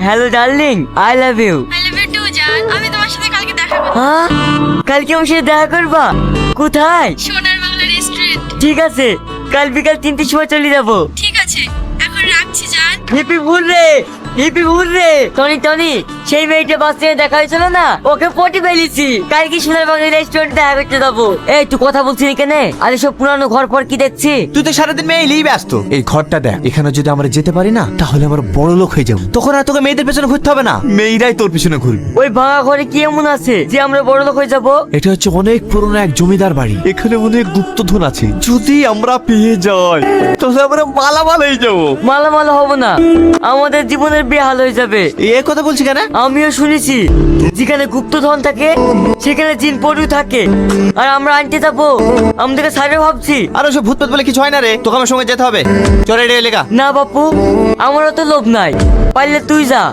Hello darling, I love you. I love you too জান। আমি তোমার সাথে কালকে দেখা করব। হ্যাঁ, কালকে আমার সাথে দেখা করবা? কোথায়? সোনার বাংলা রেস্টুরেন্ট। ঠিক আছে, কাল বিকাল 3টের সময় চলে যাবো। ঠিক আছে, এখন রাখছি জান। হিপি ভুল রে, হিপি ভুল রে। টনি টনি, সেই মেয়েটা বাস স্ট্যান্ডে দেখা হয়েছিল না, ওকে পটি ফেলেছি। কালকে সোনার বাংলা রেস্টুরেন্টে দেখা করতে যাবো। এই তুই কথা বলছিস কেন? আরে সব পুরানো ঘর পর কি দেখছি? তুই তো সারাদিন মেয়েই ব্যস্ত। এই ঘরটা দেখ, এখানে যদি আমরা যেতে পারি না তাহলে আমরা বড় লোক হয়ে যাবো। তখন আর তোকে মেয়েদের পেছনে ঘুরতে হবে না, মেয়েরাই তোর পিছনে ঘুরবে। ওই ভাঙা ঘরে কি এমন আছে যে আমরা বড় লোক হয়ে যাবো? এটা হচ্ছে অনেক পুরনো এক জমিদার বাড়ি, এখানে অনেক গুপ্তধন আছে। যদি আমরা পেয়ে যাই তাহলে আমরা মালামাল হয়ে যাবো। মালামাল হবো না, আমাদের জীবনের বেহাল হয়ে যাবে। এ কথা বলছি কেন? আমিও শুনেছি যেখানে গুপ্তধন থাকে সেখানে জিন পড়ু থাকে, আর আমরা আনতে যাবো আমাদেরকে সাইডে ভাবছি। আর ওসব ভূত বলে কিছু হয় না রে, তোকে আমার সঙ্গে যেতে হবে। চল রে লেখা। না বাপু, আমারও তো লোভ নাই, পারলে তুই যা।